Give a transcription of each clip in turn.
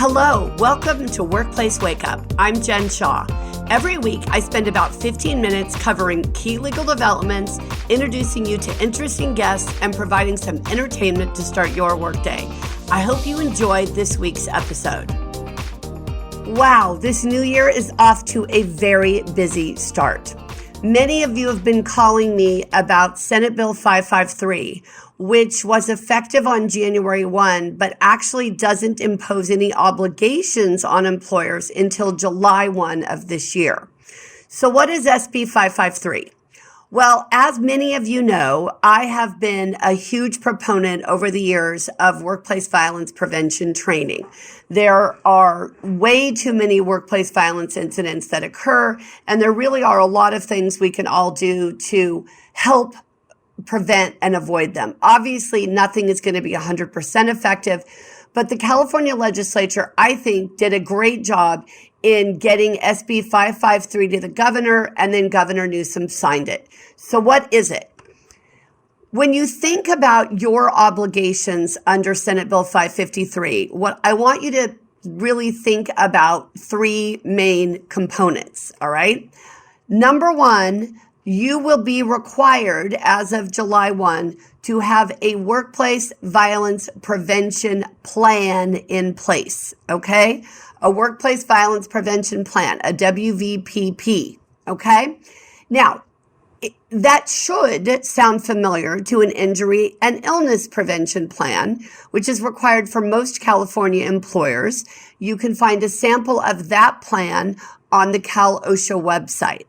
Hello, welcome to Workplace Wake Up. I'm Jen Shaw. Every week, I spend about 15 minutes covering key legal developments, introducing you to interesting guests, and providing some entertainment to start your workday. I hope you enjoyed this week's episode. Wow, this new year is off to a very busy start. Many of you have been calling me about Senate Bill 553, which was effective on January 1, but actually doesn't impose any obligations on employers until July 1 of this year. So what is SB 553? Well, as many of you know, I have been a huge proponent over the years of workplace violence prevention training. There are way too many workplace violence incidents that occur, and there really are a lot of things we can all do to help prevent and avoid them. Obviously, nothing is going to be 100% effective, but the California legislature, I think, did a great job in getting SB 553 to the governor, and then Governor Newsom signed it. So what is it? When you think about your obligations under Senate Bill 553, what I want you to really think about three main components, all right? Number one, you will be required as of July 1 to have a workplace violence prevention plan in place, okay? A workplace violence prevention plan, a WVPP, okay? Now, that should sound familiar to an injury and illness prevention plan, which is required for most California employers. You can find a sample of that plan on the Cal OSHA website.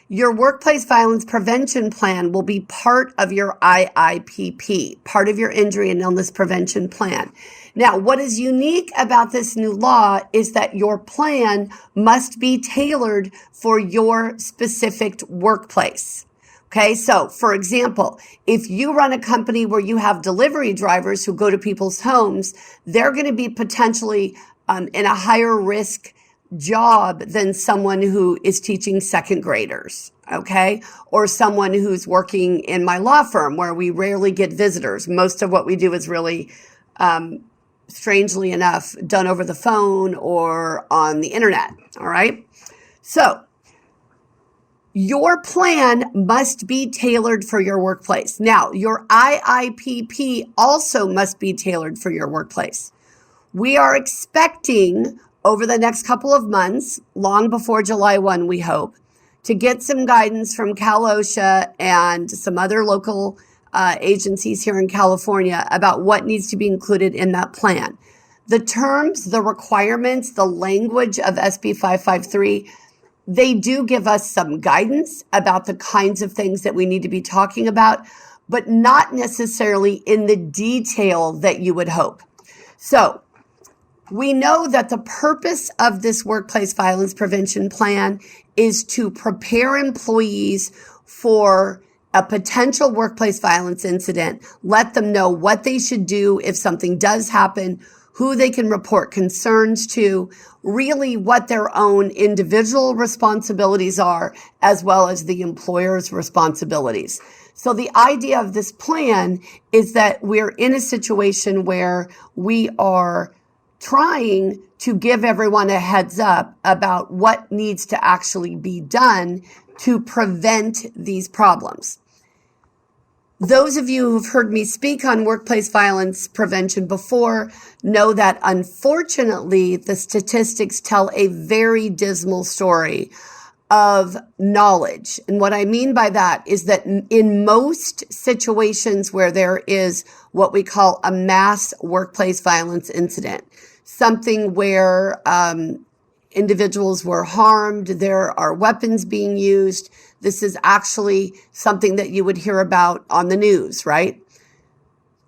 Your workplace violence prevention plan will be part of your IIPP, part of your injury and illness prevention plan. Now, what is unique about this new law is that your plan must be tailored for your specific workplace. Okay, so for example, if you run a company where you have delivery drivers who go to people's homes, they're going to be potentially in a higher risk job than someone who is teaching second graders, okay? Or someone who's working in my law firm where we rarely get visitors. Most of what we do is really, strangely enough, done over the phone or on the internet, all right? So your plan must be tailored for your workplace. Now, your IIPP also must be tailored for your workplace. We are expecting over the next couple of months, long before July 1, we hope, to get some guidance from Cal OSHA and some other local agencies here in California about what needs to be included in that plan. The terms, the requirements, the language of SB 553, they do give us some guidance about the kinds of things that we need to be talking about, but not necessarily in the detail that you would hope. So, we know that the purpose of this workplace violence prevention plan is to prepare employees for a potential workplace violence incident, let them know what they should do if something does happen, who they can report concerns to, really what their own individual responsibilities are, as well as the employer's responsibilities. So the idea of this plan is that we're in a situation where we are trying to give everyone a heads up about what needs to actually be done to prevent these problems. Those of you who've heard me speak on workplace violence prevention before know that unfortunately the statistics tell a very dismal story of knowledge. And what I mean by that is that in most situations where there is what we call a mass workplace violence incident, something where individuals were harmed, there are weapons being used. This is actually something that you would hear about on the news, right?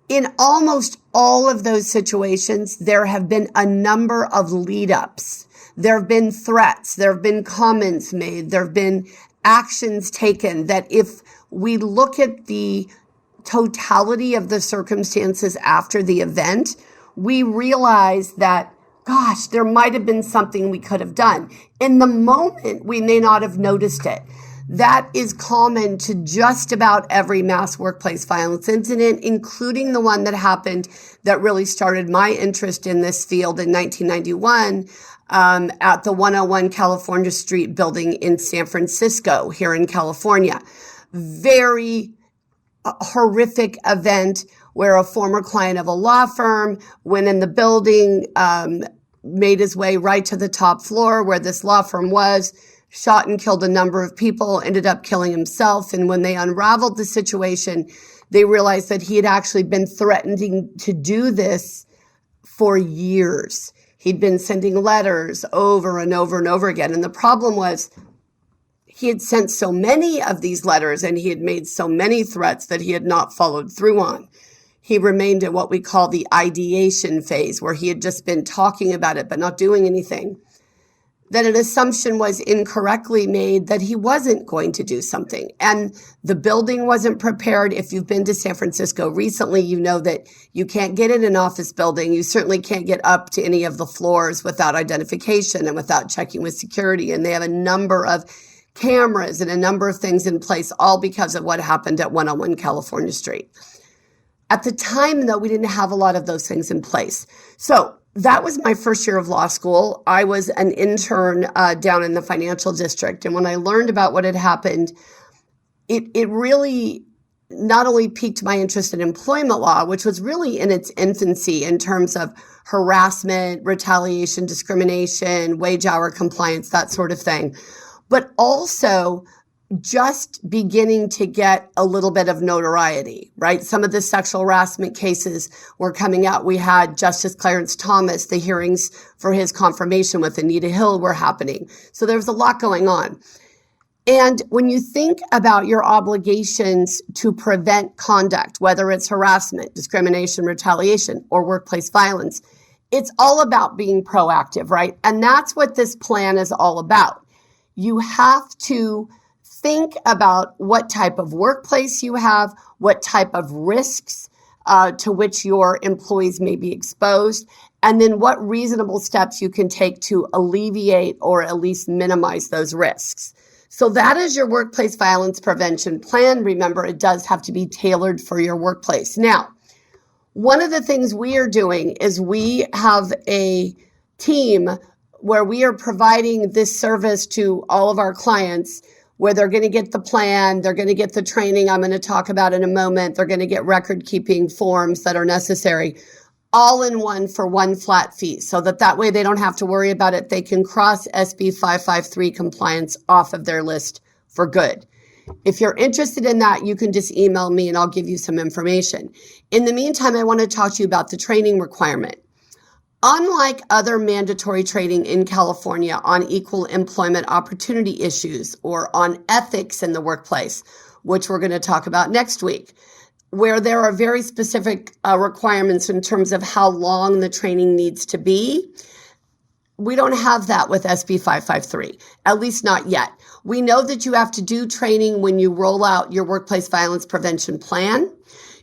In almost all of those situations, there have been a number of lead-ups. There have been threats. There have been comments made. There have been actions taken that if we look at the totality of the circumstances after the event, we realize that, gosh, there might have been something we could have done. In the moment, we may not have noticed it. That is common to just about every mass workplace violence incident, including the one that happened that really started my interest in this field in 1991 at the 101 California Street building in San Francisco here in California. Very horrific event where a former client of a law firm went in the building, made his way right to the top floor where this law firm was, shot and killed a number of people, ended up killing himself. And when they unraveled the situation, they realized that he had actually been threatening to do this for years. He'd been sending letters over and over and over again. And the problem was he had sent so many of these letters and he had made so many threats that he had not followed through on. He remained at what we call the ideation phase, where he had just been talking about it but not doing anything. That an assumption was incorrectly made that he wasn't going to do something. And the building wasn't prepared. If you've been to San Francisco recently, you know that you can't get in an office building. You certainly can't get up to any of the floors without identification and without checking with security. And they have a number of cameras and a number of things in place, all because of what happened at 101 California Street. At the time, though, we didn't have a lot of those things in place. So that was my first year of law school. I was an intern down in the financial district. And when I learned about what had happened, it really not only piqued my interest in employment law, which was really in its infancy in terms of harassment, retaliation, discrimination, wage hour compliance, that sort of thing, but also just beginning to get a little bit of notoriety, right? Some of the sexual harassment cases were coming out. We had Justice Clarence Thomas, the hearings for his confirmation with Anita Hill were happening. So there was a lot going on. And when you think about your obligations to prevent conduct, whether it's harassment, discrimination, retaliation, or workplace violence, it's all about being proactive, right? And that's what this plan is all about. You have to think about what type of workplace you have, what type of risks to which your employees may be exposed, and then what reasonable steps you can take to alleviate or at least minimize those risks. So that is your workplace violence prevention plan. Remember, it does have to be tailored for your workplace. Now, one of the things we are doing is we have a team where we are providing this service to all of our clients, where they're going to get the plan, they're going to get the training I'm going to talk about in a moment, they're going to get record-keeping forms that are necessary, all in one for one flat fee, so that way they don't have to worry about it. They can cross SB 553 compliance off of their list for good. If you're interested in that, you can just email me and I'll give you some information. In the meantime, I want to talk to you about the training requirement. Unlike other mandatory training in California on equal employment opportunity issues or on ethics in the workplace, which we're going to talk about next week, where there are very specific requirements in terms of how long the training needs to be, we don't have that with SB 553, at least not yet. We know that you have to do training when you roll out your workplace violence prevention plan.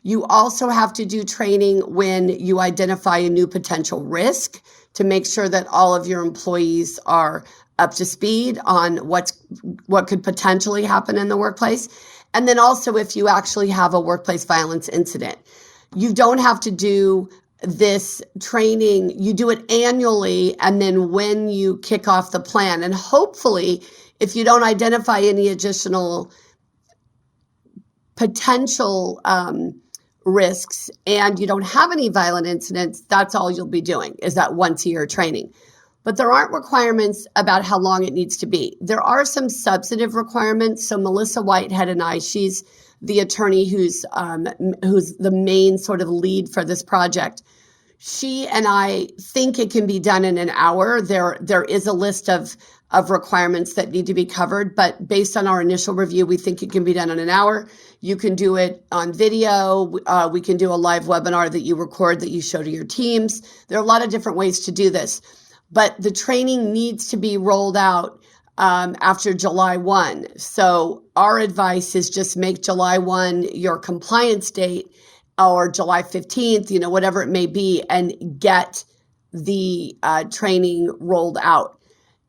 You also have to do training when you identify a new potential risk to make sure that all of your employees are up to speed on what could potentially happen in the workplace. And then also if you actually have a workplace violence incident. You don't have to do this training. You do it annually, and then when you kick off the plan. And hopefully, if you don't identify any additional potential risks and you don't have any violent incidents, that's all you'll be doing is that once a year training. But there aren't requirements about how long it needs to be. There are some substantive requirements. So Melissa Whitehead and I, she's the attorney who's the main sort of lead for this project. She and I think it can be done in an hour. There is a list of requirements that need to be covered, but based on our initial review, we think it can be done in an hour. You can do it on video. We can do a live webinar that you record that you show to your teams. There are a lot of different ways to do this, but the training needs to be rolled out after July 1. So our advice is just make July 1 your compliance date, or July 15th, whatever it may be, and get the training rolled out.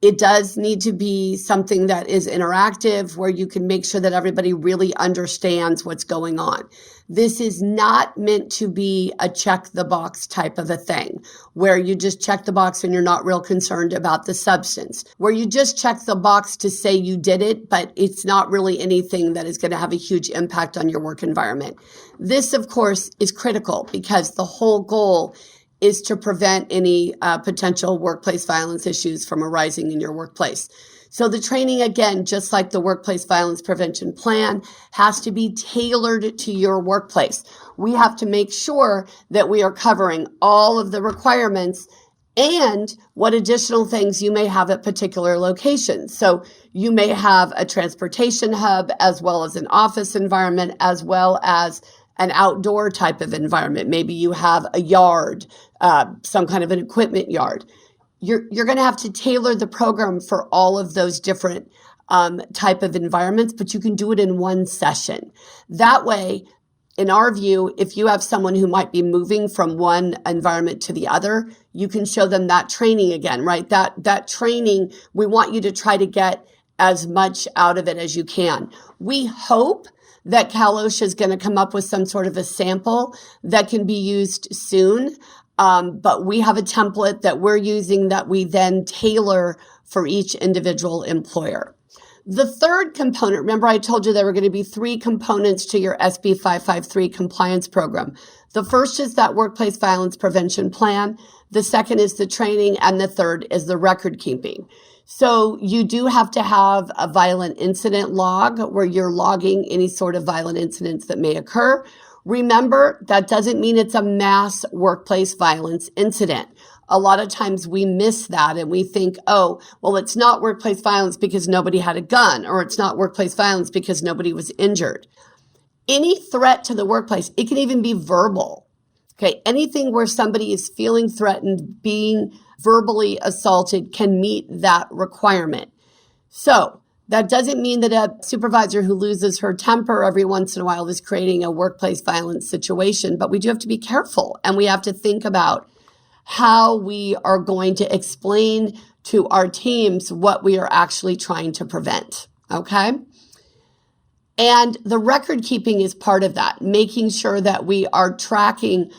It does need to be something that is interactive where you can make sure that everybody really understands what's going on. This is not meant to be a check the box type of a thing where you just check the box and you're not real concerned about the substance, where you just check the box to say you did it, but it's not really anything that is going to have a huge impact on your work environment. This, of course, is critical because the whole goal is to prevent any potential workplace violence issues from arising in your workplace. So the training, again, just like the workplace violence prevention plan, has to be tailored to your workplace. We have to make sure that we are covering all of the requirements and what additional things you may have at particular locations. So you may have a transportation hub as well as an office environment, as well as an outdoor type of environment. Maybe you have a yard, some kind of an equipment yard. You're going to have to tailor the program for all of those different type of environments, but you can do it in one session. That way, in our view, if you have someone who might be moving from one environment to the other, you can show them that training again, right? That training, we want you to try to get as much out of it as you can. We hope that Cal OSHA is going to come up with some sort of a sample that can be used soon. But we have a template that we're using that we then tailor for each individual employer. The third component, remember I told you there were going to be 3 components to your SB 553 compliance program. The first is that workplace violence prevention plan. The second is the training. And the third is the record keeping. So you do have to have a violent incident log where you're logging any sort of violent incidents that may occur. Remember, that doesn't mean it's a mass workplace violence incident. A lot of times we miss that and we think, oh, well, it's not workplace violence because nobody had a gun, or it's not workplace violence because nobody was injured. Any threat to the workplace, it can even be verbal. Okay, anything where somebody is feeling threatened, being verbally assaulted can meet that requirement. So that doesn't mean that a supervisor who loses her temper every once in a while is creating a workplace violence situation, but we do have to be careful and we have to think about how we are going to explain to our teams what we are actually trying to prevent, okay? And the record keeping is part of that, making sure that we are tracking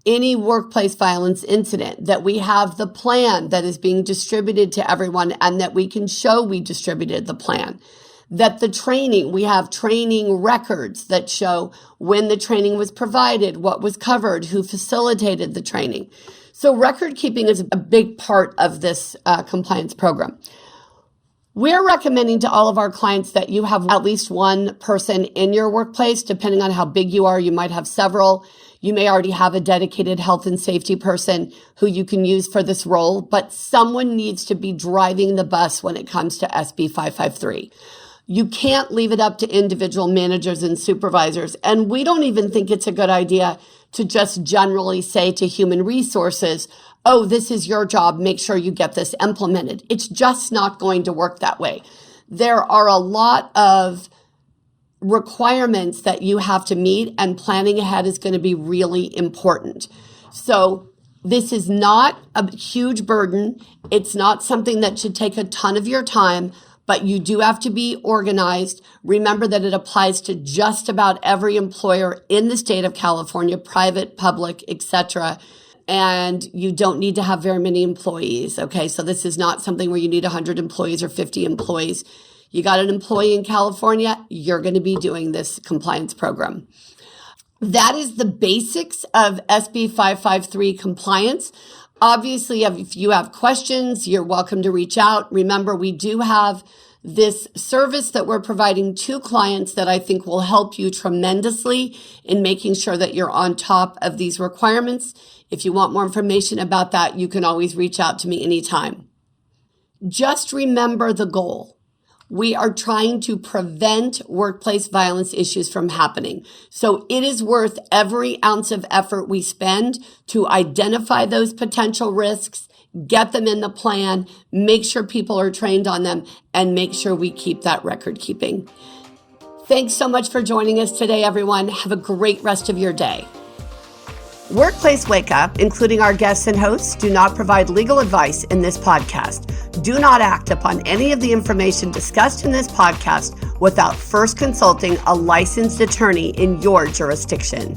any workplace violence incident, that we have the plan that is being distributed to everyone and that we can show we distributed the plan. That the training, we have training records that show when the training was provided, what was covered, who facilitated the training. So record keeping is a big part of this compliance program. We're recommending to all of our clients that you have at least one person in your workplace. Depending on how big you are, you might have several. You may already have a dedicated health and safety person who you can use for this role, but someone needs to be driving the bus when it comes to SB 553. You can't leave it up to individual managers and supervisors. And we don't even think it's a good idea to just generally say to human resources, oh, this is your job, make sure you get this implemented. It's just not going to work that way. There are a lot of requirements that you have to meet, and planning ahead is going to be really important. So this is not a huge burden. It's not something that should take a ton of your time, but you do have to be organized. Remember that it applies to just about every employer in the state of California, private, public, etc. And you don't need to have very many employees. Okay, so this is not something where you need 100 employees or 50 employees. You got an employee in California, you're going to be doing this compliance program. That is the basics of SB 553 compliance. Obviously, if you have questions, you're welcome to reach out. Remember, we do have this service that we're providing to clients that I think will help you tremendously in making sure that you're on top of these requirements. If you want more information about that, you can always reach out to me anytime. Just remember the goal. We are trying to prevent workplace violence issues from happening. So it is worth every ounce of effort we spend to identify those potential risks, get them in the plan, make sure people are trained on them, and make sure we keep that record keeping. Thanks so much for joining us today, everyone. Have a great rest of your day. Workplace Wake Up, including our guests and hosts, do not provide legal advice in this podcast. Do not act upon any of the information discussed in this podcast without first consulting a licensed attorney in your jurisdiction.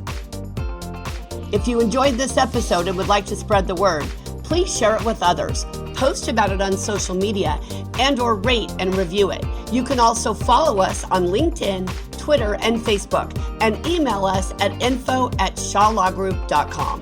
If you enjoyed this episode and would like to spread the word, please share it with others, post about it on social media, and/or rate and review it. You can also follow us on LinkedIn, Twitter, and Facebook, and email us at info@shawlawgroup.com.